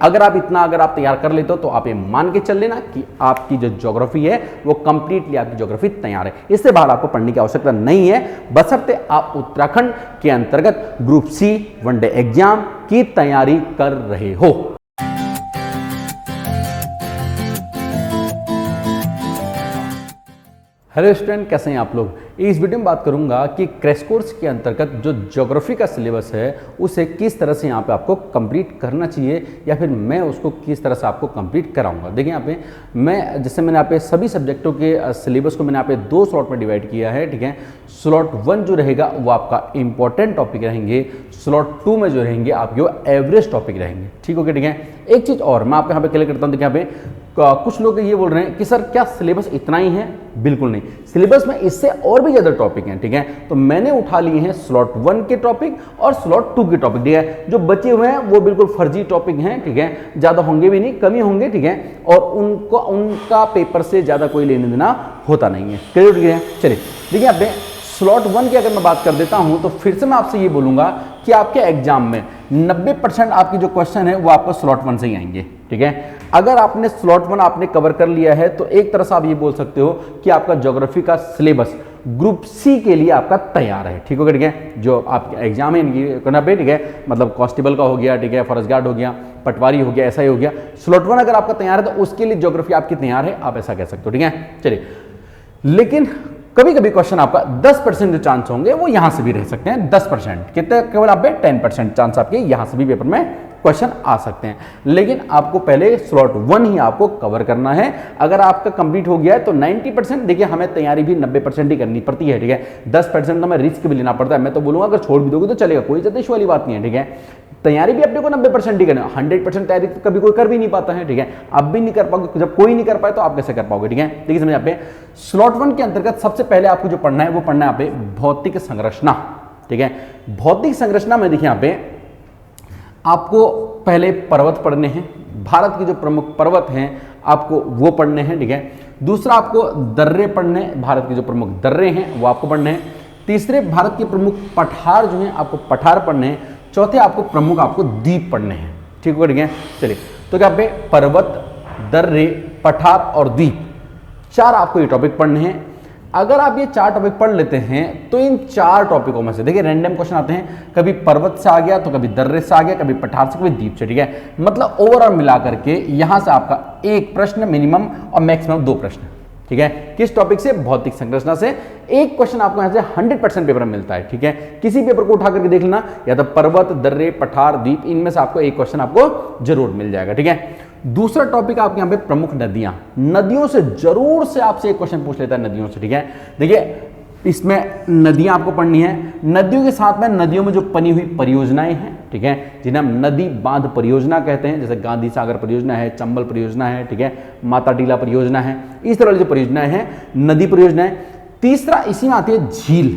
अगर आप इतना अगर आप तैयार कर लेते हो तो आप ये मान के चल लेना कि आपकी जो ज्योग्राफी है वो कंप्लीटली आपकी ज्योग्राफी तैयार है। इससे बाहर आपको पढ़ने की आवश्यकता नहीं है, बशर्ते आप उत्तराखंड के अंतर्गत ग्रुप सी वनडे एग्जाम की तैयारी कर रहे हो। हेलो स्टूडेंट, कैसे हैं आप लोग। इस वीडियो में बात करूंगा कि क्रैश कोर्स के अंतर्गत जो ज्योग्राफी का सिलेबस है उसे किस तरह से यहाँ पे आपको कंप्लीट करना चाहिए या फिर मैं उसको किस तरह से आपको कंप्लीट कराऊंगा। देखिए यहाँ पे मैं जैसे मैंने यहाँ पे सभी सब्जेक्टों के सिलेबस को मैंने यहाँ पे 2 स्लॉट में डिवाइड किया है, ठीक है। स्लॉट 1 जो रहेगा वो आपका इंपॉर्टेंट टॉपिक रहेंगे, स्लॉट 2 में जो रहेंगे आपके वो एवरेज टॉपिक रहेंगे, ठीक हो गया, ठीक है। एक चीज़ और मैं आपको यहाँ पे क्लियर करता हूँ। देखिए यहाँ पे कुछ लोग ये बोल रहे हैं कि सर क्या सिलेबस इतना ही है, बिल्कुल नहीं, सिलेबस में इससे और भी ज़्यादा टॉपिक हैं, ठीक है। तो मैंने उठा लिए हैं स्लॉट 1 के टॉपिक और स्लॉट 2 के टॉपिक, ठीक है। जो बचे हुए हैं वो बिल्कुल फर्जी टॉपिक हैं, ठीक है, ज़्यादा होंगे भी नहीं, कमी होंगे, ठीक है, और उनका पेपर से ज़्यादा कोई लेने देना होता नहीं है, क्लियर, ठीक है। चलिए देखिए यहाँ पे स्लॉट 1 की अगर मैं बात कर देता हूं तो फिर से मैं आपसे ये बोलूंगा कि आपके एग्जाम में 90% आपकी जो क्वेश्चन है वो आपको स्लॉट 1 से ही आएंगे, ठीक है। अगर आपने स्लॉट 1 आपने कवर कर लिया है तो एक तरह से आप ये बोल सकते हो कि आपका ज्योग्राफी का सिलेबस ग्रुप सी के लिए आपका तैयार है, ठीक होगा, ठीक है। जो आपके एग्जाम है इनकी करना पे, ठीक है, मतलब कांस्टेबल का हो गया, ठीक है, फॉरेस्ट गार्ड हो गया, पटवारी हो गया, ऐसा ही हो गया। स्लॉट 1 अगर आपका तैयार है तो उसके लिए ज्योग्राफी आपकी तैयार है, आप ऐसा कह सकते हो, ठीक है। चलिए, लेकिन कभी कभी क्वेश्चन आपका 10% जो चांस होंगे वो यहां से भी रह सकते हैं। 10% कितने, केवल आप 10% चांस आपके यहां से भी पेपर में क्वेश्चन आ सकते हैं, लेकिन आपको पहले स्लॉट 1 ही आपको कवर करना है। अगर आपका कंप्लीट हो गया है तो 90%, देखिए हमें तैयारी भी 90% ही करनी पड़ती है, ठीक है। 10% तो हमें रिस्क भी लेना पड़ता है। मैं तो बोलूंगा अगर छोड़ भी दोगे तो चलेगा, कोई ज्यादा इशू वाली बात नहीं है, ठीक है। तैयारी भी अपने को 90% ही करना, 100% तैयारी तो कभी कोई कर भी नहीं पाता है, ठीक है। आप भी नहीं कर पाओगे, जब कोई नहीं कर पाए तो आप कैसे कर पाओगे, ठीक है। देखिए समझ यहाँ पे स्लॉट 1 के अंतर्गत सबसे पहले आपको जो पढ़ना है वो पढ़ना है यहाँ पे भौतिक संरचना, ठीक है। भौतिक संरचना में देखिए यहाँ पे आपको पहले पर्वत पढ़ने हैं, भारत के जो प्रमुख पर्वत हैं आपको वो पढ़ने हैं, ठीक है। दूसरा आपको दर्रे पढ़ने, भारत के जो प्रमुख दर्रे हैं वो आपको पढ़ने हैं। तीसरे भारत के प्रमुख पठार जो हैं आपको पठार पढ़ने हैं। चौथे आपको प्रमुख आपको द्वीप पढ़ने हैं, ठीक है, ठीक है। चलिए तो क्या पे पर्वत, दर्रे, पठार और द्वीप, 4 आपको ये टॉपिक पढ़ने हैं। अगर आप ये 4 टॉपिक पढ़ लेते हैं तो इन 4 टॉपिकों में से देखिए रैंडम क्वेश्चन आते हैं, कभी पर्वत से आ गया तो कभी दर्रे से आ गया, कभी पठार से, कभी द्वीप से, ठीक है। मतलब ओवरऑल मिला करके यहां से आपका 1 प्रश्न मिनिमम और मैक्सिमम 2 प्रश्न, ठीक है। किस टॉपिक से? भौतिक संरचना से। एक क्वेश्चन आपको यहां से 100% पेपर में मिलता है, ठीक है। किसी पेपर को उठा करके देख लेना, या तो पर्वत, दर्रे, पठार, द्वीप, इनमें से आपको एक क्वेश्चन आपको जरूर मिल जाएगा, ठीक है। दूसरा टॉपिक आपके यहाँ पे प्रमुख नदियां, नदियों से जरूर से आपसे एक क्वेश्चन पूछ लेता है नदियों से, ठीक है। देखिए इसमें नदियां आपको पढ़नी है, नदियों के साथ में नदियों में जो बनी हुई परियोजनाएं हैं, ठीक है, जिन्हें हम नदी बांध परियोजना कहते हैं, जैसे गांधी सागर परियोजना है, चंबल परियोजना है, ठीक है, माता टीला परियोजना है, इस तरह की जो परियोजनाएं हैं नदी परियोजनाएं। तीसरा इसी में आती है झील,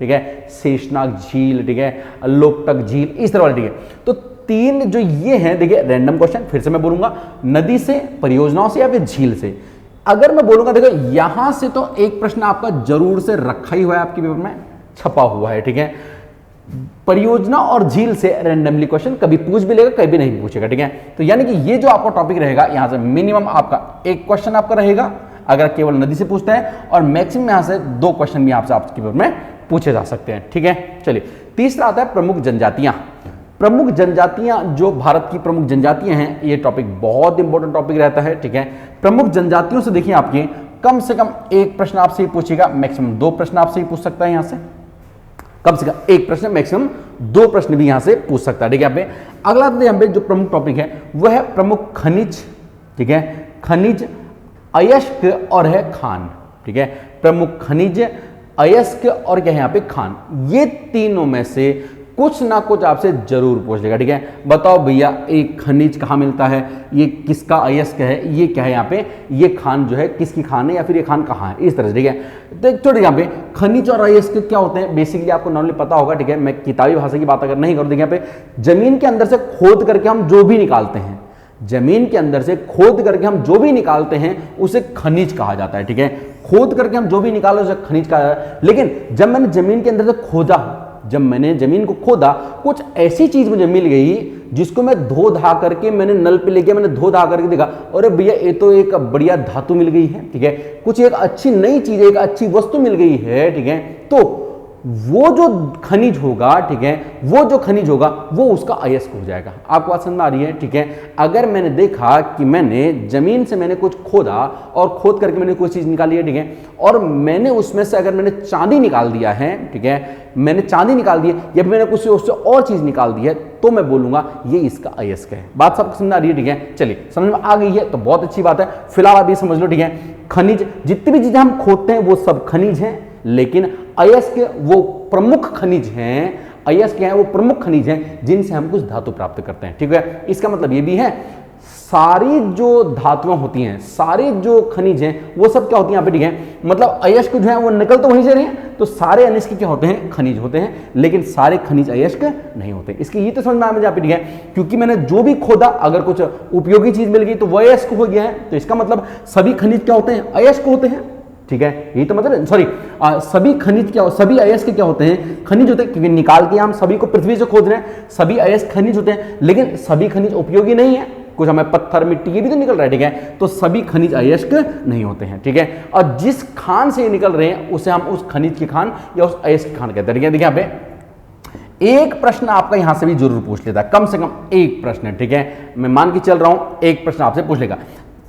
ठीक है, शेषनाग झील, ठीक है, लोकटक झील, इस तरह वाली, ठीक है। तो 3 जो ये हैं, देखिए रैंडम क्वेश्चन, फिर से मैं बोलूंगा नदी से, परियोजनाओं से या फिर झील से। अगर मैं बोलूंगा देखो यहां से तो एक प्रश्न आपका जरूर से रखा ही हुआ है, आपके पेपर में छपा हुआ है, ठीक है। परियोजना और झील से रैंडमली क्वेश्चन कभी पूछ भी लेगा, कभी नहीं पूछेगा, ठीक है। तो यानी कि ये जो आपका टॉपिक रहेगा यहां से मिनिमम आपका 1 क्वेश्चन आपका रहेगा अगर केवल नदी से पूछते हैं, और मैक्सिमम यहां से 2 क्वेश्चन भी आपसे आपके पेपर में पूछे जा सकते हैं, ठीक है। चलिए तीसरा आता है प्रमुख जनजातियां। प्रमुख जनजातियां, जो भारत की प्रमुख जनजातियां हैं, ये टॉपिक बहुत इंपॉर्टेंट टॉपिक रहता है, ठीक है। प्रमुख जनजातियों से देखिए आपके कम से कम 1 प्रश्न आपसे ही पूछेगा, मैक्सिमम 2 प्रश्न आपसे ही पूछ सकता है, यहां से कम से कम 1 प्रश्न, मैक्सिमम 2 प्रश्न भी यहां से पूछ सकता है, ठीक है। यहाँ पे अगला यहाँ पे जो प्रमुख टॉपिक है वह है प्रमुख खनिज, ठीक है, खनिज, अयस्क और है खान, ठीक है। प्रमुख खनिज, अयस्क और क्या है यहाँ पे खान, ये तीनों में से कुछ ना कुछ आपसे जरूर पूछ लेगा, ठीक है। बताओ भैया एक खनिज कहाँ मिलता है, ये किसका अयस्क है, ये क्या है यहाँ पे, ये खान जो है किसकी खान है, या फिर ये खान कहाँ है, इस तरह से, ठीक है। तो छोटे यहाँ पे खनिज और अयस्क क्या होते हैं बेसिकली आपको नॉर्मली पता होगा, ठीक है। मैं किताबी भाषा की बात अगर नहीं करूँ, देखिए यहाँ पे जमीन के अंदर से खोद करके हम जो भी निकालते हैं, जमीन के अंदर से खोद करके हम जो भी निकालते हैं उसे खनिज कहा जाता है, ठीक है। खोद करके हम जो भी निकाले उसे खनिज कहा जाता है। लेकिन जब मैंने जमीन के अंदर से खोदा, जब मैंने जमीन को खोदा, कुछ ऐसी चीज मुझे मिल गई जिसको मैं धो धा करके मैंने नल पे लेके मैंने धो धा करके देखा, अरे भैया ये तो एक बढ़िया धातु मिल गई है, ठीक है, कुछ एक अच्छी नई चीज, एक अच्छी वस्तु मिल गई है, ठीक है, तो वो जो खनिज होगा, ठीक है, वो जो खनिज होगा वो उसका अयस्क हो जाएगा। आपको बात समझ में आ रही है, ठीक है। अगर मैंने देखा कि मैंने जमीन से मैंने कुछ खोदा और खोद करके मैंने कोई चीज निकाली है, ठीक है, और मैंने उसमें से अगर मैंने चांदी निकाल दिया है, ठीक है, मैंने चांदी निकाल दी है या मैंने कुछ उससे और चीज निकाल दी है, तो मैं बोलूंगा ये इसका अयस्क है। बात सबको समझ आ रही है, ठीक है। चलिए समझ में आ गई है तो बहुत अच्छी बात है। फिलहाल आप ये समझ लो, ठीक है, खनिज जितनी भी चीजें हम खोदते हैं वो सब खनिज हैं, लेकिन अयस्क वो प्रमुख खनिज हैं, अयस्क हैं वो प्रमुख खनिज हैं जिनसे हम कुछ धातु प्राप्त करते हैं, ठीक है। इसका मतलब ये भी है सारी जो धातुएं होती हैं, सारे जो खनिज हैं वो सब क्या होती हैं यहाँ पे, ठीक है, मतलब अयस्क जो है वो निकल तो वहीं से रहे हैं, तो सारे अयस्क क्या होते हैं, खनिज होते हैं, लेकिन सारे खनिज अयस्क नहीं होते। इसकी ये तो समझ में आया मुझे यहाँ पे, ठीक है, क्योंकि मैंने जो भी खोदा अगर कुछ उपयोगी चीज मिल गई तो वह अयस्क हो गया है, तो इसका मतलब सभी खनिज क्या होते हैं, अयस्क होते हैं, ठीक है। यही तो मतलब सॉरी सभी खनिज क्या, सभी अयस्क क्या होते हैं, खनिज होते हैं, क्योंकि निकाल के हम सभी को पृथ्वी से खोद रहे हैं, सभी अयस्क खनिज होते हैं, लेकिन सभी खनिज उपयोगी नहीं है, कुछ हमें पत्थर मिट्टी ये भी तो निकल रहा है, ठीक है, तो सभी खनिज अयस्क नहीं होते हैं, ठीक है। और जिस खान से ये निकल रहे हैं उसे हम उस खनिज की खान या उस अयस्क की खान कहते हैं, ठीक है। देखिए यहाँ पे एक प्रश्न आपका यहां से भी जरूर पूछ लेता है, कम से कम एक प्रश्न, ठीक है, मैं मान के चल रहा हूं एक प्रश्न आपसे पूछ लेगा।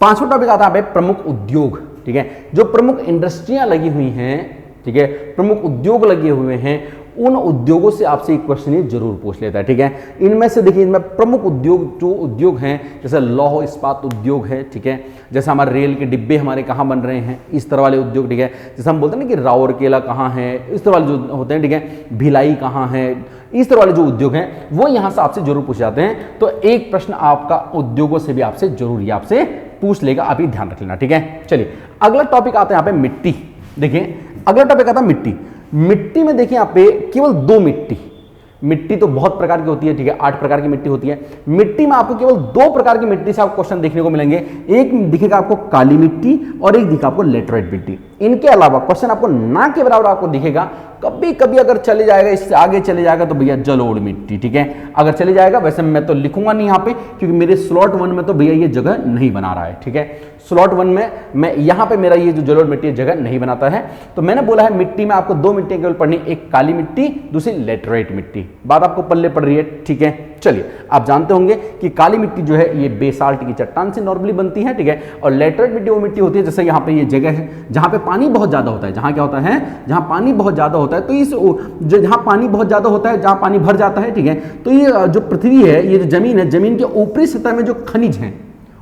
पांचवा टॉपिक आता है प्रमुख उद्योग, ठीक है, जो प्रमुख इंडस्ट्रियां लगी हुई हैं, ठीक है, प्रमुख उद्योग लगे हुए हैं, उन उद्योगों से आपसे एक क्वेश्चन ये जरूर पूछ लेता है, ठीक है। इनमें से देखिए, इनमें प्रमुख उद्योग जो उद्योग हैं, जैसे लौह इस्पात उद्योग है, ठीक है, जैसे हमारे रेल के डिब्बे हमारे कहाँ बन रहे हैं, इस तरह वाले उद्योग, ठीक है, जैसे हम बोलते हैं ना कि राउरकेला कहाँ है, इस तरह वाले जो होते हैं, ठीक है, भिलाई कहाँ है, इस तरह वाले जो उद्योग हैं वो यहाँ से आपसे जरूर पूछ जाते हैं। तो एक प्रश्न आपका उद्योगों से भी आपसे जरूर आपसे पूछ लेगा, आप ये ध्यान रख लेना, ठीक है। चलिए अगला टॉपिक आता है यहाँ पे मिट्टी। देखिए अगला टॉपिक आता है मिट्टी। मिट्टी में देखिए यहाँ पे केवल दो मिट्टी तो बहुत प्रकार की होती है, ठीक है, 8 प्रकार की मिट्टी होती है। मिट्टी में आपको केवल 2 प्रकार की मिट्टी से आपको क्वेश्चन देखने को मिलेंगे, एक दिखेगा आपको काली मिट्टी और एक दिखेगा आपको लेटराइट मिट्टी। इनके अलावा क्वेश्चन आपको ना के बराबर आपको दिखेगा, कभी कभी अगर चले जाएगा, इससे आगे चले जाएगा तो भैया जलोढ़ मिट्टी, ठीक है, अगर चले जाएगा, वैसे मैं तो लिखूंगा नहीं यहाँ पे क्योंकि मेरे स्लॉट 1 में तो भैया ये जगह नहीं बना रहा है, ठीक है, स्लॉट 1 में मैं यहाँ पे मेरा ये जो जलोढ़ मिट्टी जगह नहीं बनाता है। तो मैंने बोला है मिट्टी में आपको 2 मिट्टी केवल पढ़नी, एक काली मिट्टी, दूसरी लेटराइट मिट्टी। बात आपको पल्ले पड़ रही है, ठीक है। चलिए आप जानते होंगे कि काली मिट्टी जो है ये बेसाल्ट की चट्टान से नॉर्मली बनती है, ठीक है, और लेटराइट मिट्टी वो मिट्टी होती है जैसे यहाँ पे ये जगह है जहाँ पे पानी बहुत ज्यादा होता है, जहाँ क्या होता है, जहाँ पानी बहुत ज्यादा होता है, तो इस जो जहाँ पानी बहुत ज्यादा होता है, जहाँ पानी भर जाता है, ठीक है, तो ये जो पृथ्वी है, ये जो जमीन है, जमीन के ऊपरी सतह में जो खनिज है,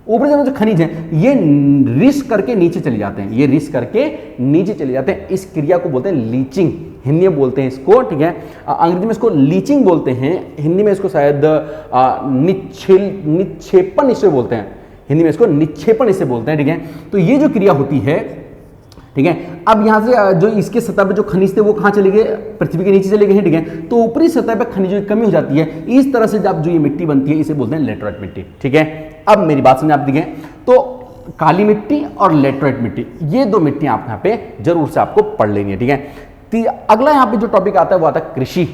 ऊपरी सतह जो खनिज है, ये रिस करके नीचे चले जाते हैं, ये रिस करके नीचे चले जाते हैं। इस क्रिया को बोलते हैं लीचिंग, हिंदी में बोलते हैं इसको, ठीक है, अंग्रेजी में इसको लीचिंग बोलते हैं, हिंदी में इसको शायद निक्षेपण इसे बोलते हैं, हिंदी में इसको निक्षेपण इसे बोलते हैं, ठीक है। तो ये जो क्रिया होती है, ठीक है, अब यहां से जो इसके सतह पे जो खनिज थे वो कहां चले गए, पृथ्वी के नीचे चले गए हैं, ठीक है, तो ऊपरी सतह पे खनिजों की कमी हो जाती है, इस तरह से जब जो ये मिट्टी बनती है इसे बोलते हैं लेटराइट मिट्टी, ठीक है। अब मेरी बात समझ आप देखें तो काली मिट्टी और लेटराइट मिट्टी, ये 2 मिट्टी आप यहाँ पे जरूर से आपको पढ़ लेनी है, ठीक है। अगला यहाँ पे जो टॉपिक आता है वो आता है कृषि,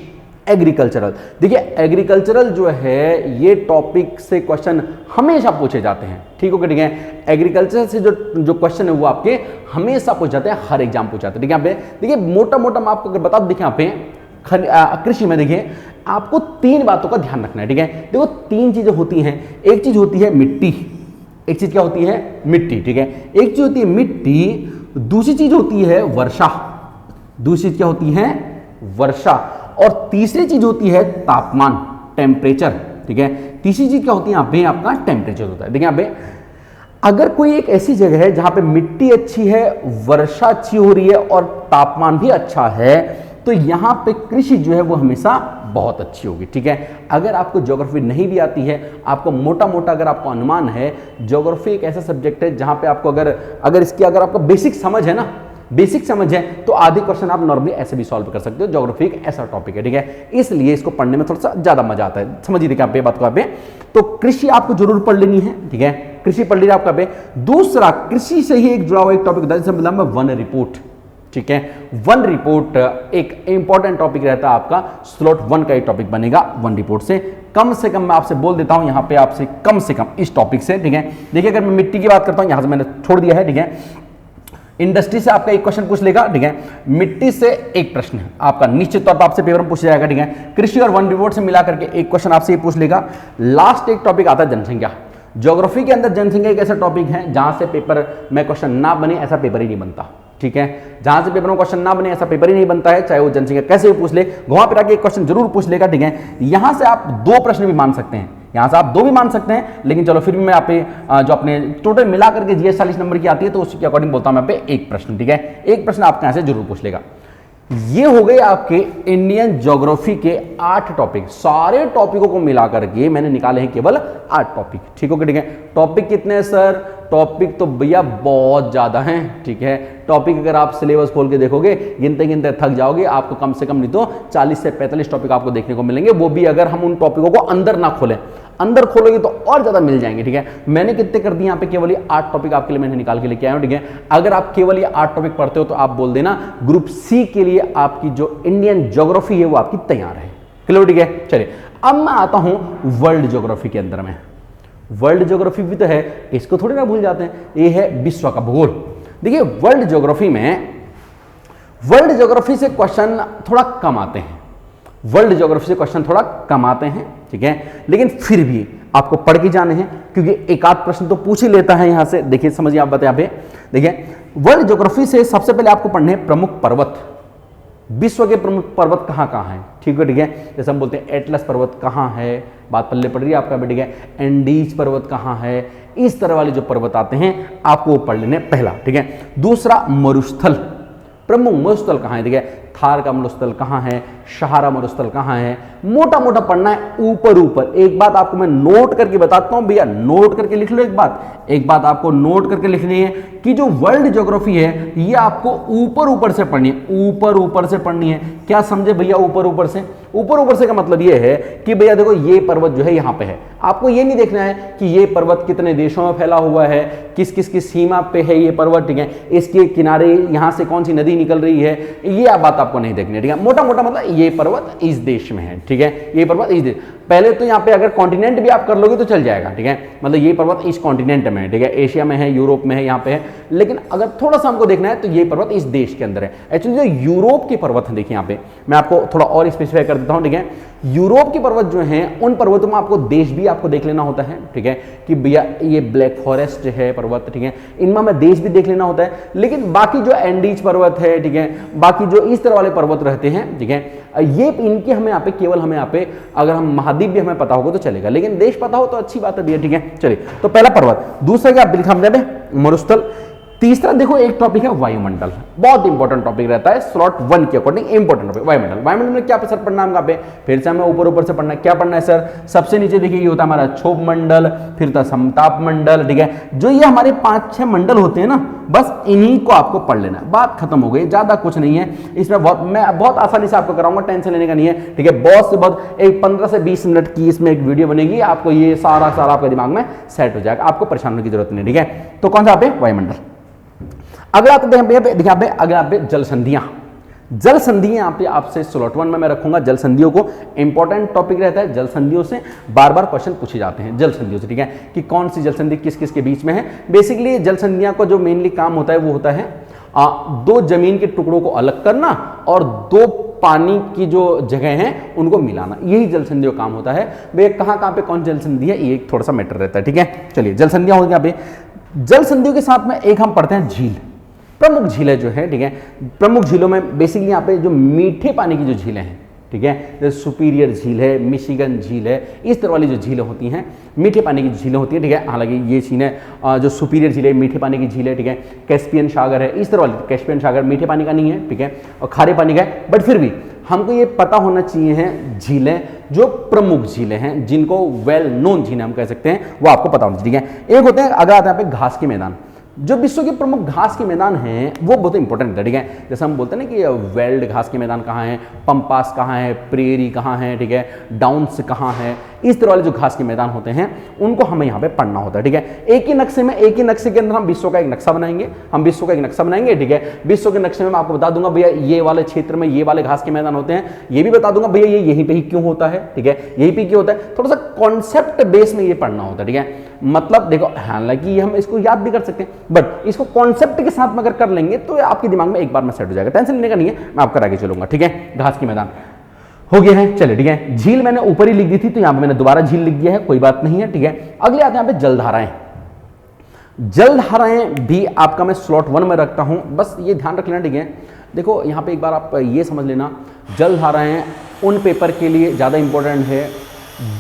एग्रीकल्चरल। देखिए एग्रीकल्चरल जो है ये टॉपिक से क्वेश्चन हमेशा पूछे जाते हैं, ठीक हो, ठीक है, एग्रीकल्चर से जो क्वेश्चन है वो आपके हमेशा पूछ जाते हैं, हर एग्जाम पूछ जाते हैं, ठीक है। यहाँ पे देखिए मोटा मोटा मैं आपको अगर बता दूं, देखिए यहाँ पे कृषि में देखिए आपको 3 बातों का ध्यान रखना है, ठीक है। देखो 3 चीजें होती हैं, एक चीज होती है मिट्टी, एक चीज क्या होती है, मिट्टी, ठीक है, एक चीज होती है मिट्टी, दूसरी चीज होती है वर्षा, दूसरी चीज क्या होती है, वर्षा, और तीसरी चीज होती है तापमान, टेम्परेचर, ठीक है। तीसरी चीज क्या होती है यहाँ पे, आपका टेम्परेचर होता है। देखिए यहाँ पे अगर कोई एक ऐसी जगह है जहां पे मिट्टी अच्छी है, वर्षा अच्छी हो रही है और तापमान भी अच्छा है, तो यहां पे कृषि जो है वो हमेशा बहुत अच्छी होगी, ठीक है। अगर आपको ज्योग्राफी नहीं भी आती है, आपको मोटा मोटा अगर आपको अनुमान है, ज्योग्राफी एक ऐसा सब्जेक्ट है जहां पे आपको अगर इसकी अगर आपका बेसिक समझ है ना, बेसिक समझ है, तो आधे क्वेश्चन आप नॉर्मली ऐसे भी सॉल्व कर सकते हो। ज्योग्राफी एक ऐसा टॉपिक है, ठीक है, इसलिए इसको पढ़ने में थोड़ा सा ज्यादा मजा आता है। समझिए देखिए आप बात को, आप तो कृषि आपको जरूर पढ़ लेनी है, ठीक है, कृषि पढ़ लीजिए आपका। दूसरा कृषि से ही एक जुड़ा हुआ एक टॉपिक होता है जिसे वन रिपोर्ट, ठीक है। वन रिपोर्ट एक इंपॉर्टेंट टॉपिक रहता है आपका, स्लॉट 1 का एक टॉपिक बनेगा वन रिपोर्ट से कम मैं आपसे बोल देता हूं यहां पे आपसे कम से कम इस टॉपिक से, ठीक है। देखिए अगर मैं मिट्टी की बात करता हूं, यहां से मैंने छोड़ दिया है, ठीक है। इंडस्ट्री से आपका एक क्वेश्चन पूछ लेगा, ठीक है। मिट्टी से एक प्रश्न है आपका निश्चित तौर पर आपसे पेपर में पूछा जाएगा, ठीक है। कृषि और वन रिपोर्ट से मिला करके एक क्वेश्चन आपसे ये पूछ लेगा। लास्ट एक टॉपिक आता है जनसंख्या। ज्योग्राफी के अंदर जनसंख्या एक ऐसा टॉपिक है जहां से पेपर में क्वेश्चन ना बने ऐसा पेपर ही नहीं बनता, ठीक है। जहां से पेपर में क्वेश्चन ना बने ऐसा पेपर ही नहीं बनता है, चाहे वो जनसंख्या कैसे भी पूछ ले, घुमा फिरा के एक क्वेश्चन जरूर पूछ लेगा, ठीक है। यहां से आप 2 प्रश्न भी मान सकते हैं, यहां से आप 2 भी मान सकते हैं, लेकिन चलो फिर भी मैं आप जो अपने टोटल मिलाकर के जीएस 40 नंबर की आती है तो उसके अकॉर्डिंग बोलता हूं मैं पे एक प्रश्न, ठीक है। एक प्रश्न आपके यहां से जरूर पूछ लेगा। ये हो गए आपके इंडियन ज्योग्राफी के 8 टॉपिक। सारे टॉपिकों को मिलाकर के मैंने निकाले हैं केवल 8 टॉपिक, ठीक हो गया, ठीक है। टॉपिक कितने हैं सर? टॉपिक तो भैया बहुत ज्यादा हैं, ठीक है। टॉपिक अगर आप सिलेबस खोल के देखोगे गिनते गिनते थक जाओगे, आपको कम से कम नहीं तो 40 से 45 टॉपिक आपको देखने को मिलेंगे, वो भी अगर हम उन टॉपिकों को अंदर ना खोलें। अंदर खोलोगे तो और ज्यादा मिल जाएंगे, ठीक है। मैंने कितने कर दिए यहाँ पे, केवल ये 8 टॉपिक आपके लिए मैंने निकाल के लेके आया हूं, ठीक है। अगर आप केवल ये 8 टॉपिक पढ़ते हो तो आप बोल देना ग्रुप सी के लिए आपकी जो इंडियन ज्योग्राफी है वो आपकी तैयार है, क्लियर, ठीक है। चलिए अब मैं आता हूं वर्ल्ड ज्योग्राफी के अंदर में। वर्ल्ड ज्योग्राफी भी तो है, इसको थोड़ी ना भूल जाते हैं, ये है विश्व का भूगोल। देखिए वर्ल्ड ज्योग्राफी से क्वेश्चन थोड़ा कम आते हैं, वर्ल्ड ज्योग्राफी से क्वेश्चन थोड़ा कम आते हैं, ठीक है। लेकिन फिर भी आपको पढ़ के जाने हैं क्योंकि एक आध प्रश्न तो पूछ ही लेता है यहां से। देखिए समझिए, आप बताए, यहाँ पे देखिए वर्ल्ड ज्योग्राफी से सबसे पहले आपको पढ़ने हैं प्रमुख पर्वत। विश्व के प्रमुख पर्वत कहां कहां हैं, ठीक है, ठीक है। जैसे हम बोलते हैं एटलस पर्वत कहां है, बात पल्ले पड़ रही है आपका, ठीक है। एंडीज पर्वत कहां है, इस तरह वाले जो पर्वत आते हैं आपको वो पढ़ लेने, पहला, ठीक है। दूसरा मरुस्थल, प्रमुख मरुस्थल कहां है, ठीक है। थार का मरुस्थल कहां है, सहारा मरुस्थल कहां है, मोटा मोटा पढ़ना है, ऊपर ऊपर। एक बात आपको मैं नोट करके बताता हूं भैया, नोट करके लिख लो। एक बात आपको नोट करके लिखनी है कि जो वर्ल्ड ज्योग्राफी है ये आपको ऊपर ऊपर से पढ़नी है, ऊपर ऊपर से पढ़नी है। क्या समझे भैया ऊपर ऊपर से? ऊपर ऊपर से का मतलब ये है कि भैया देखो ये पर्वत जो है यहां पे है, आपको ये नहीं देखना है कि ये पर्वत कितने देशों में फैला हुआ है, किस किस की सीमा पे है ये पर्वत, ठीक है। इसके किनारे यहां से कौन सी नदी निकल रही है, ये बात आपको नहीं देखनी है, ठीक है। मोटा मोटा मतलब ये पर्वत इस देश में है, ठीक है। ये पर्वत इस देश, पहले तो यहाँ पे अगर कॉन्टिनेंट भी आप कर लोगे तो चल जाएगा, ठीक है। मतलब ये पर्वत इस कॉन्टिनेंट में है, ठीक है, एशिया में है, यूरोप में है, यहाँ पे है। लेकिन अगर थोड़ा सा हमको देखना है तो ये पर्वत इस देश के अंदर है। एक्चुअली जो यूरोप के पर्वत हैं, देखिए यहाँ पे मैं आपको थोड़ा और स्पेसिफाई कर देता हूँ, ठीक है। यूरोप की पर्वत जो हैं उन पर्वतों में आपको देश भी आपको देख लेना होता है, ठीक है, कि भैया ये ब्लैक फॉरेस्ट है पर्वत, ठीक है, इनमें हमें देश भी देख लेना होता है। लेकिन बाकी जो एंडीज पर्वत है, ठीक है, बाकी जो इस तरह वाले पर्वत रहते हैं, ठीक है, ये इनके हमें यहाँ पे केवल हमें यहाँ पे अगर हम महाद्वीप भी हमें पता होगा तो चलेगा, लेकिन देश पता हो तो अच्छी बात है, ठीक है। चलिए तो पहला पर्वत, दूसरा क्या लिखा हमने, मरुस्थल। तीसरा देखो एक टॉपिक है वायुमंडल, बहुत इंपॉर्टेंट टॉपिक रहता है स्लॉट 1 के अकॉर्डिंग, इंपॉर्टेंट टॉपिक वायुमंडल। वायुमंडल में क्या सर पढ़ना है, पे फिर से हमें ऊपर ऊपर से पढ़ना है। क्या पढ़ना है सर? सबसे नीचे देखिए ये होता है हमारा क्षोभ मंडल, फिर था समताप मंडल, ठीक है। जो ये हमारे 5-6 मंडल होते हैं ना, बस इन्हीं को आपको पढ़ लेना है, बात खत्म हो गई, ज्यादा कुछ नहीं है इसमें। मैं बहुत आसानी से आपको कराऊंगा, टेंशन लेने का नहीं है, ठीक है। बहुत से बहुत एक 15 से 20 मिनट की इसमें एक वीडियो बनेगी, आपको ये सारा आपके दिमाग में सेट हो जाएगा, आपको परेशान होने की जरूरत नहीं, ठीक है। तो कौन सा आप वायुमंडल। अगला तो देखिए अगला पे जल संधियां। जल संधियां यहाँ पे आपसे स्लॉट 1 में मैं रखूंगा। जल संधियों को इंपॉर्टेंट टॉपिक रहता है, जल संधियों से बार बार क्वेश्चन पूछे जाते हैं, जल संधियों से, ठीक है, कि कौन सी जल संधि किस किस के बीच में है। बेसिकली जल संधियां को जो मेनली काम होता है वो होता है 2 जमीन के टुकड़ों को अलग करना और 2 पानी की जो जगह है उनको मिलाना, यही जल संधियों का काम होता है। वे कहां पे कौन जल संधि है, ये एक थोड़ा सा मैटर रहता है, ठीक है। चलिए जल संधियां होगी यहाँ पे। जल संधियों के साथ में एक हम पढ़ते हैं झील, प्रमुख झीलें जो है, ठीक है। प्रमुख झीलों में बेसिकली यहाँ पे जो मीठे पानी की जो झीलें हैं, ठीक है, जैसे सुपीरियर झील है, मिशिगन झील है, इस तरह वाली जो झीलें होती हैं मीठे पानी की झीलें होती है, ठीक है। हालांकि ये झीलें जो सुपीरियर झील है मीठे पानी की झील है, ठीक है। कैस्पियन सागर है, इस तरह वाली, कैस्पियन सागर मीठे पानी का नहीं है, ठीक है, और खारे पानी का है, बट फिर भी हमको ये पता होना चाहिए हैं झीलें जो प्रमुख झीलें हैं, जिनको वेल नोन झीलें हम कह सकते हैं, वो आपको पता होना चाहिए, ठीक है। एक होते हैं, अगर आता है यहाँ पे घास के मैदान। जो विश्व के प्रमुख घास के मैदान हैं वो बहुत इंपॉर्टेंट है, ठीक है। जैसे हम बोलते हैं ना कि वेल्ड घास के मैदान कहाँ है, पंपास कहाँ है, प्रेरी कहाँ है, ठीक है, डाउन्स कहाँ है, इस तरह वाले जो घास के मैदान होते हैं उनको हमें यहाँ पे पढ़ना होता है, ठीक है। एक ही नक्शे में, एक ही नक्शे के अंदर हम विश्व का एक नक्शा बनाएंगे, हम विश्व का एक नक्शा बनाएंगे, ठीक है। विश्व के नक्शे में मैं आपको बता दूंगा भैया ये वाले क्षेत्र में ये वाले घास के मैदान होते हैं, ये भी बता दूंगा भैया ये यहीं पे ही क्यों होता है, ठीक है, यहीं पे क्यों होता है। थोड़ा सा कॉन्सेप्ट बेस में ये पढ़ना होता है, ठीक है। मतलब देखो, हालांकि हम इसको याद भी कर सकते हैं, बट इसको कॉन्सेप्ट के साथ में अगर कर लेंगे तो आपके दिमाग में एक बार में सेट हो जाएगा। टेंशन लेने का नहीं है, मैं आपको आगे चलूंगा, ठीक है। घास के मैदान हो गया है, चलिए ठीक है। झील मैंने ऊपर ही लिख दी थी, तो यहां पे मैंने दोबारा झील लिख दिया है, कोई बात नहीं है, ठीक है। अगले आते हैं यहाँ पे जलधाराएं। जलधाराएं भी आपका मैं स्लॉट 1 में रखता हूं, बस ये ध्यान रख लेना, ठीक है। देखो यहां पे एक बार आप ये समझ लेना, जलधाराएं उन पेपर के लिए ज़्यादा इंपॉर्टेंट है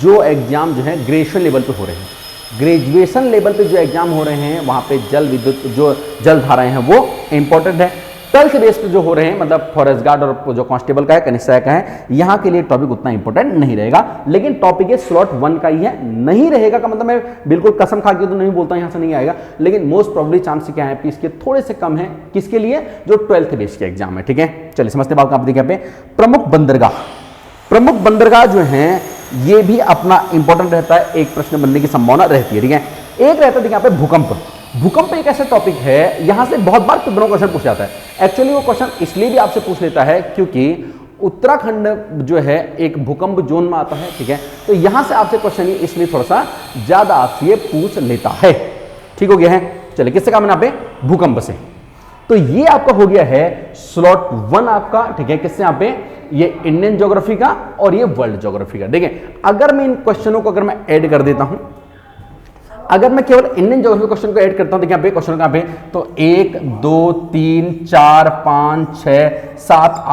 जो एग्जाम जो है ग्रेजुएशन लेवल पे हो रहे हैं। ग्रेजुएशन लेवल पे जो एग्जाम हो रहे हैं वहां पे जल विद्युत जो जलधाराएं हैं वो इंपॉर्टेंट है। 12th बेस पे जो हो रहे हैं, मतलब फॉरेस्ट गार्ड और जो कांस्टेबल का है, कनिष्ठ सहायक का है, यहाँ के लिए टॉपिक उतना इंपॉर्टेंट नहीं रहेगा, लेकिन टॉपिक है स्लॉट 1 का ही है। नहीं रहेगा का मतलब मैं बिल्कुल कसम खा के तो नहीं बोलता यहाँ से नहीं आएगा, लेकिन मोस्ट प्रोबेबली चांस क्या है इसके थोड़े से कम है। किसके लिए? जो 12th बेस के एग्जाम है, ठीक है। चलिए समझते बात, आप देखिए यहाँ पे प्रमुख बंदरगाह। प्रमुख बंदरगाह जो है ये भी अपना इंपॉर्टेंट रहता है, एक प्रश्न बनने की संभावना रहती है, ठीक है। एक रहता है यहाँ पे भूकंप। भूकंप एक ऐसा टॉपिक है, यहां से बहुत बार पेपरों क्वेश्चन पूछ जाता है। एक्चुअली वो क्वेश्चन इसलिए भी आपसे पूछ लेता है क्योंकि उत्तराखंड जो है एक भूकंप जोन में आता है, ठीक है। तो यहां से आपसे क्वेश्चन इसलिए थोड़ा सा ज्यादा आपसे ये पूछ लेता है, ठीक हो गया है। चलिए किससे काम है यहाँ पे? भूकंप से। तो ये आपका हो गया है स्लॉट 1 आपका, ठीक है। किससे यहाँ पे? ये इंडियन ज्योग्राफी का और ये वर्ल्ड ज्योग्राफी का। देखिए अगर मैं इन क्वेश्चनों को अगर मैं ऐड कर देता हूं, अगर मैं केवल इंडियन ज्योग्राफी क्वेश्चन को ऐड करता हूं, देखिए यहाँ पे क्वेश्चन कहां पे, तो 1 2 3 4 5 6 7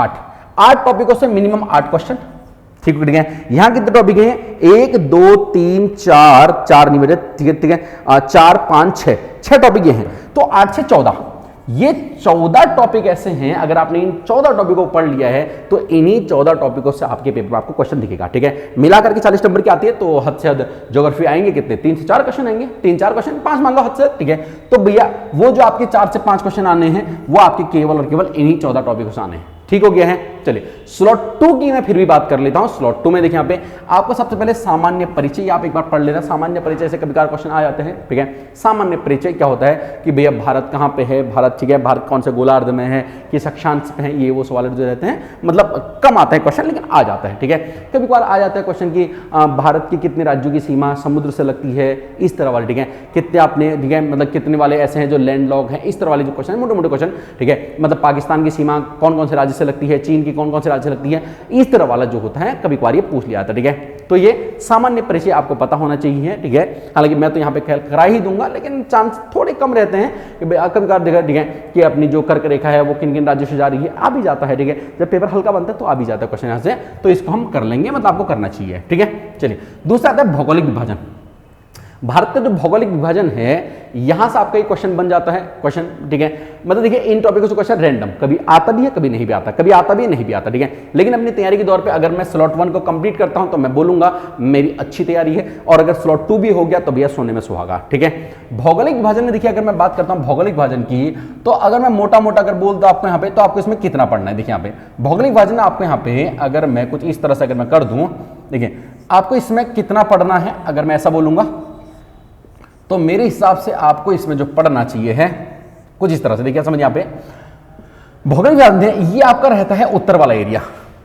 8 टॉपिकों से मिनिमम 8 क्वेश्चन, ठीक है। यहां कितने टॉपिक हैं? 1 2 3 4 नहीं बचे, ठीक है 4 5 6 टॉपिक ये हैं, तो 8 से 14 ये 14 टॉपिक ऐसे हैं। अगर आपने इन 14 टॉपिकों को पढ़ लिया है तो इन्हीं 14 टॉपिकों से आपके पेपर में आपको क्वेश्चन दिखेगा, ठीक है। मिलाकर के 40 नंबर की आती है, तो हद से हद ज्योग्राफी आएंगे कितने? 3 से 4 क्वेश्चन आएंगे, 3-4 क्वेश्चन, 5 मान लो हद से, ठीक है। तो भैया वो जो आपके 4 से 5 क्वेश्चन आने हैं वो आपके केवल और केवल इन्हीं 14 टॉपिकों से आने हैं, ठीक हो गया है। चलिए स्लॉट 2 की मैं फिर भी बात कर लेता हूं। स्लॉट 2 में देखिए यहाँ पे आपको सबसे पहले सामान्य परिचय आप एक बार पढ़ लेना। सामान्य परिचय से कभी क्वेश्चन आ जाते हैं, ठीक है। सामान्य परिचय क्या होता है कि भैया भारत कहाँ पे है, भारत, ठीक है, भारत कौन से गोलार्ध में है, किस अक्षांश पे है, ये वो सवाल जो रहते हैं, मतलब कम आता है क्वेश्चन लेकिन आ जाता है, ठीक है। कभी कभार आ जाता है क्वेश्चन की भारत की कितने राज्यों की सीमा समुद्र से लगती है, इस तरह वाले, ठीक है। कितने आपने, ठीक है, मतलब कितने वाले ऐसे हैं जो लैंड लॉक हैं, इस तरह वाले जो क्वेश्चन, मोटे मोटे क्वेश्चन, ठीक है। मतलब पाकिस्तान की सीमा कौन कौन से राज्य से लगती है, चीन की कौन कौन से राज्य से लगती है, इस तरह वाला जो होता है कभी कभार ये पूछ लिया जाता है, ठीक है। तो ये सामान्य परिचय आपको पता होना चाहिए, ठीक है। हालांकि मैं तो यहाँ पे करा ही दूंगा, लेकिन चांस थोड़े कम रहते हैं कि कभी कभार देखा, ठीक है, कि अपनी जो कर्क रेखा है वो किन किन राज्यों से जा रही है, आ भी जाता है, ठीक है। जब पेपर हल्का बनता है तो आ भी जाता है क्वेश्चन यहाँ से, तो इसको हम कर लेंगे, मतलब आपको करना चाहिए, ठीक है। चलिए दूसरा आता है भौगोलिक विभाजन। भारत का जो भौगोलिक विभाजन है यहां से आपका एक क्वेश्चन बन जाता है, क्वेश्चन, ठीक है। मतलब देखिए इन टॉपिकों से क्वेश्चन रैंडम कभी आता भी है, कभी नहीं भी आता, कभी आता भी है, नहीं भी आता, ठीक है। लेकिन अपनी तैयारी के दौर पे अगर मैं स्लॉट 1 को कंप्लीट करता हूं तो मैं बोलूंगा मेरी अच्छी तैयारी है, और अगर स्लॉट 2 भी हो गया तो भैया सोने में सुहागा, ठीक है। भौगोलिक विभाजन में देखिए अगर मैं बात करता हूं भौगोलिक विभाजन की, तो अगर मैं मोटा मोटा अगर बोलता आपको यहाँ पे, तो आपको इसमें कितना पढ़ना है, देखिए यहाँ पे भौगोलिक विभाजन आपको यहाँ पे अगर मैं कुछ इस तरह से अगर मैं कर दूं, देखिए आपको इसमें कितना पढ़ना है, अगर मैं ऐसा बोलूंगा तो मेरे हिसाब से आपको इसमें जो पढ़ना चाहिए है कुछ इस तरह से, देखिए समझ यहाँ पे भौगोलिक विभाजन ये आपका रहता है उत्तर वाला एरिया।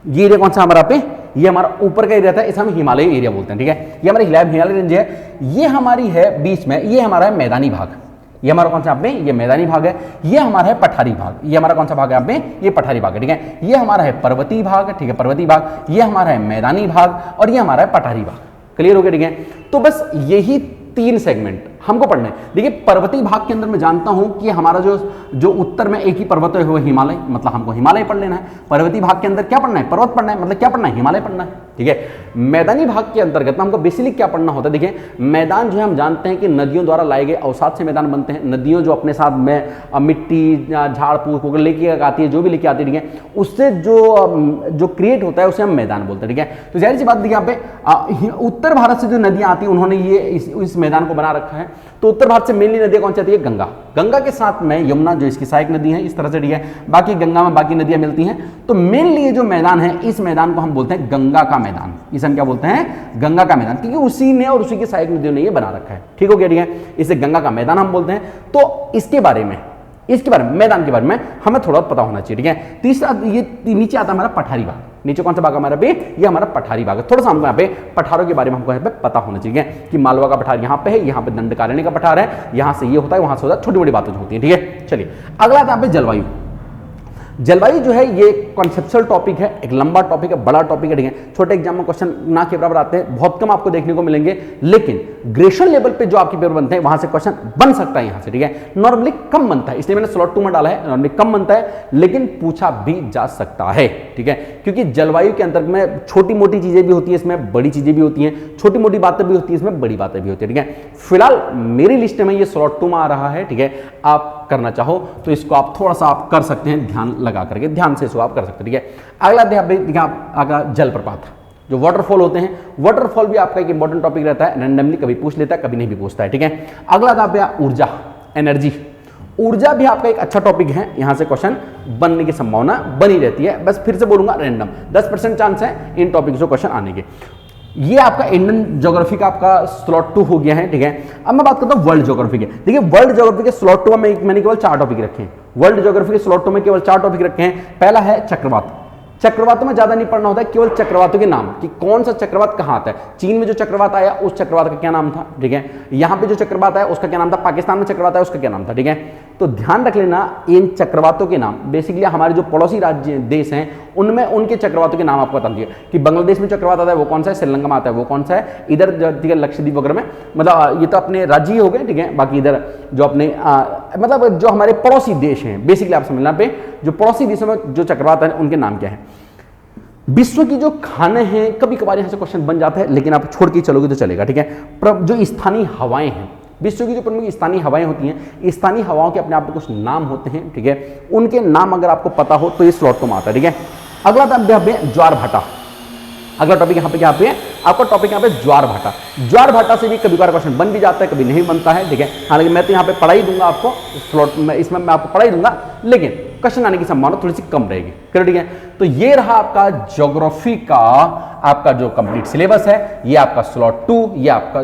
ये एरिया कौन सा हमारा पे, ये हमारा ऊपर का एरिया था, इसे हम हिमालय एरिया बोलते हैं, ठीक है। ये हमारी हिमालय रेंज है, ये हमारी है बीच में, ये हमारा है मैदानी भाग, ये हमारा कौन सा यहाँ पे, ये मैदानी भाग है। ये हमारा है पठारी भाग, ये हमारा कौन सा भाग है यहाँ पे, ये पठारी भाग है, ठीक है। ये हमारा है पर्वतीय भाग, ठीक है, पर्वतीय भाग। ये हमारा है मैदानी भाग और ये हमारा है पठारी भाग। क्लियर हो गया, ठीक है। तो बस यही 3 सेगमेंट हमको पढ़ना है। देखिए पर्वतीय भाग के अंदर मैं जानता हूं कि हमारा जो उत्तर में एक ही पर्वत है वो हिमालय, मतलब हमको हिमालय पढ़ लेना है। पर्वतीय भाग के अंदर क्या पढ़ना है, पर्वत पढ़ना है, मतलब क्या पढ़ना है, हिमालय पढ़ना है, ठीक है। मैदानी भाग के अंतर्गत हमको बेसिकली क्या पढ़ना होता है, देखिए मैदान जो है हम जानते हैं कि नदियों द्वारा लाए गए अवसाद से मैदान बनते हैं। नदियों जो अपने साथ में मिट्टी, झाड़ फूस को लेके आती है, जो भी लेके आती है, ठीक है, उससे जो क्रिएट होता है उसे हम मैदान बोलते हैं, ठीक है। तो जाहिर सी बात देखिए यहाँ पे उत्तर भारत से जो नदियां आती है उन्होंने ये इस मैदान को बना रखा है। तो उत्तर भारत से मेनली नदियां कौन सी आती है, गंगा, गंगा के साथ में यमुना जो इसकी सहायक नदी है, इस तरह से, ठीक है। बाकी गंगा में बाकी नदियां मिलती हैं। तो मेनली ये जो मैदान है इस मैदान को हम बोलते हैं गंगा का मैदान, इसे हम क्या बोलते हैं, गंगा का मैदान, क्योंकि उसी ने और उसी के सहायक नदियों ने ये बना रखा है। ठीक हो गया, ठीक है, इसे गंगा का मैदान हम बोलते हैं। तो इसके बारे में मैदान के बारे में हमें थोड़ा पता होना चाहिए। ठीक है, तीसरा ये नीचे आता है हमारा पठारी बाग। नीचे कौन सा बाग हमारा पे, ये हमारा पठारी बाग है। थोड़ा सा हमको यहाँ पे पठारों के बारे में हमको यहाँ पे पता होना चाहिए कि मालवा का पठार यहाँ पे है, यहाँ पे दंडकारण्य का पठार है, यहाँ से ये होता है, वहां से होता है, छोटी बड़ी बातें जो होती हैं। ठीक है, चलिए अगला आता है यहाँ पे जलवायु। जलवायु जो है ये कॉन्सेप्चुअल टॉपिक है, एक लंबा टॉपिक है, बड़ा टॉपिक है। ठीक है, छोटे एग्जाम में क्वेश्चन ना के बराबर आते हैं, बहुत कम आपको देखने को मिलेंगे, लेकिन ग्रेजुएशन लेवल पे जो आपके पेपर बनते हैं वहां से क्वेश्चन बन सकता है यहाँ से। ठीक है, नॉर्मली कम बनता है, इसलिए मैंने स्लॉट 2 में डाला है, नॉर्मली कम बनता है, लेकिन पूछा भी जा सकता है। ठीक है, क्योंकि जलवायु के अंतर्गत में छोटी मोटी चीजें भी होती है, इसमें बड़ी चीजें भी होती हैं, छोटी मोटी बातें भी होती है, इसमें बड़ी बातें भी होती है। ठीक है, फिलहाल मेरी लिस्ट में ये स्लॉट 2 में आ रहा है। ठीक है, आप करना चाहो तो इसको आप थोड़ा सा आप कर सकते हैं, ध्यान लगा करके, ध्यान से इसको आप कर सकते हैं। ठीक है, अगला देखिए जलप्रपात, जो वाटरफॉल होते हैं, वाटरफॉल भी आपका एक इंपॉर्टेंट टॉपिक रहता है, रैंडमली कभी पूछ लेता है, कभी नहीं भी पूछता है। ठीक है, अगला था ऊर्जा, एनर्जी। ऊर्जा भी आपका एक अच्छा टॉपिक है, यहां से क्वेश्चन बनने की संभावना बनी रहती है। बस फिर से बोलूंगा, रैंडम 10% चांस है इन टॉपिक से क्वेश्चन आने के। ये आपका इंडियन ज्योग्राफी का आपका स्लॉट 2 हो गया है। ठीक है, अब मैं बात करता हूं वर्ल्ड ज्योग्राफी के। देखिए, वर्ल्ड ज्योग्राफी के स्लॉट 2 में मैंने केवल 4 टॉपिक रखे हैं। वर्ल्ड ज्योग्राफी के स्लॉट 2 में केवल 4 टॉपिक रखे हैं। पहला है चक्रवात। चक्रवातों में ज्यादा नहीं पढ़ना होता है, केवल चक्रवातों के नाम, कि कौन सा चक्रवात कहां आता है। चीन में जो चक्रवात आया उस चक्रवात का क्या नाम था। ठीक है, यहां पे जो चक्रवात आया उसका क्या नाम था, पाकिस्तान में चक्रवात आया उसका क्या नाम था। ठीक है, तो ध्यान रख लेना इन चक्रवातों के नाम। बेसिकली हमारे जो पड़ोसी राज्य देश हैं उनमें उनके चक्रवातों के नाम आपको बता दिए, कि बांग्लादेश में चक्रवात आता है वो कौन सा है, श्रीलंका में आता है वो कौन सा है, इधर लक्षद्वीप वगैरह में, मतलब ये तो अपने राज्य ही हो गए। ठीक है, बाकी इधर जो अपने मतलब जो हमारे पड़ोसी देश हैं, बेसिकली आप समझना पे जो पड़ोसी देशों में जो चक्रवात है उनके नाम क्या है। विश्व की जो खाने हैं, कभी कभार यहां से क्वेश्चन बन जाता है, लेकिन आप छोड़ के चलोगे तो चलेगा। ठीक है, जो स्थानीय हवाएं हैं, विश्व की जो प्रमुख स्थानीय हवाएं होती हैं, स्थानीय हवाओं के अपने आप में कुछ नाम होते हैं। ठीक है, उनके नाम अगर आपको पता हो तो ये स्लॉट में आता है। ठीक है, अगला ज्वार भाटा। अगला टॉपिक यहाँ पे क्या है, आपका टॉपिक यहाँ पे ज्वार भाटा। ज्वार भाटा से भी कभी बार क्वेश्चन बन भी जाता है, कभी नहीं बनता है। ठीक है, हालांकि मैं तो यहाँ पे पढ़ा ही दूंगा आपको स्लॉट में, इसमें मैं आपको पढ़ा ही दूंगा, लेकिन क्वेश्चन आने की संभावना थोड़ी सी कम रहेगी। ठीक है, तो ये रहा आपका ज्योग्राफी का आपका जो कंप्लीट सिलेबस है। ये आपका स्लॉट 2, ये आपका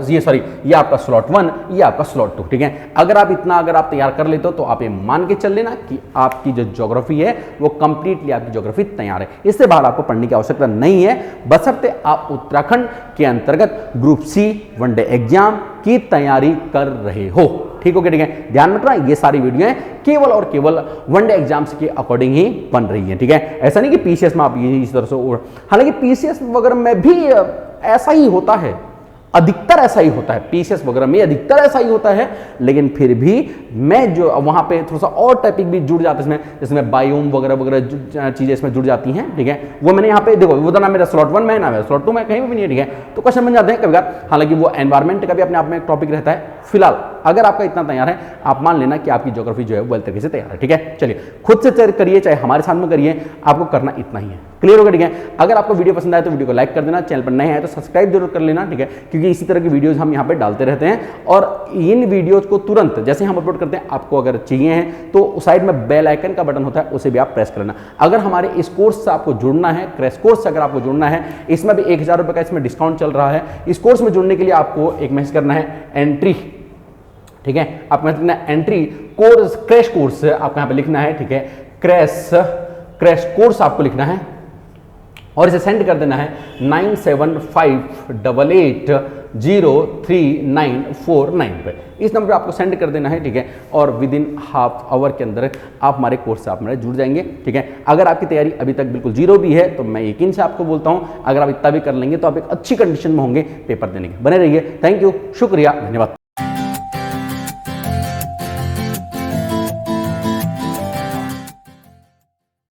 स्लॉट 1, ये आपका स्लॉट 2। ठीक है, अगर आप तैयार कर लेते हो तो आप ये मान के चल लेना कि आपकी जो ज्योग्राफी है वो कंप्लीटली आपकी ज्योग्राफी तैयार है। इससे बाहर आपको पढ़ने की आवश्यकता नहीं है, बशर्ते आप उत्तराखंड के अंतर्गत ग्रुप सी वनडे एग्जाम की तैयारी कर रहे हो। ठीक हो गया, ठीक है, ध्यान रखना ये सारी वीडियो केवल और केवल वनडे एग्जाम्स के अकॉर्डिंग ही बन रही है। ठीक है, ऐसा नहीं कि पीसीएस में आप ये इस तरह से, हालांकि पीसीएस वगैरह में भी ऐसा ही होता है, अधिकतर ऐसा ही होता है, पीसीएस वगैरह में अधिकतर ऐसा ही होता है, लेकिन फिर भी मैं जो वहां पे थोड़ा सा और टॉपिक भी जुड़ जाते हैं इसमें बायोम वगैरह वगैरह चीजें इसमें जुड़ जाती हैं। ठीक है, वो मैंने यहाँ पे देखो, वो तो ना मेरा स्लॉट 1 में ना मेरा स्लॉट 2 में कहीं भी नहीं है। ठीक है, तो क्वेश्चन बन जाते हैं कभी बार, हालांकि वो एनवायरमेंट का भी अपने आप में एक टॉपिक रहता है। फिलहाल अगर आपका इतना तैयार है, आप मान लेना कि आपकी ज्योग्राफी जो है वो तरीके से तैयार है। ठीक है, चलिए खुद से करिए, चाहे हमारे साथ में करिए, आपको करना इतना ही है। क्लियर होगा, ठीक है। अगर आपको वीडियो पसंद आए तो वीडियो को लाइक कर देना, चैनल पर नए आए तो सब्सक्राइब जरूर कर लेना, ठीक है, क्योंकि इसी तरह की वीडियोस हम यहाँ पे डालते रहते हैं और इन वीडियोस को तुरंत जैसे हम अपलोड करते हैं आपको अगर चाहिए हैं तो साइड में बेल आइकन का बटन होता है, उसे भी आप प्रेस कर लेना। अगर हमारे इस कोर्स से आपको जुड़ना है, क्रैश कोर्स से अगर आपको जुड़ना है, इसमें भी 1000 रुपये का इसमें डिस्काउंट चल रहा है। इस कोर्स में जुड़ने के लिए आपको एक मैसेज करना है एंट्री, ठीक है, आपको मैसेज करना है एंट्री कोर्स, क्रैश कोर्स आपको यहाँ पे लिखना है, ठीक है, क्रैश कोर्स आपको लिखना है और इसे सेंड कर देना है 9758803949 पे। इस नंबर पे आपको सेंड कर देना है, ठीक है, और विद इन हाफ आवर के अंदर आप हमारे कोर्स से आप मेरे जुड़ जाएंगे, ठीक है। अगर आपकी तैयारी अभी तक बिल्कुल जीरो भी है तो मैं यकीन से आपको बोलता हूं, अगर आप इतना भी कर लेंगे तो आप एक अच्छी कंडीशन में होंगे पेपर देने के। बने रहिए, थैंक यू, शुक्रिया, धन्यवाद।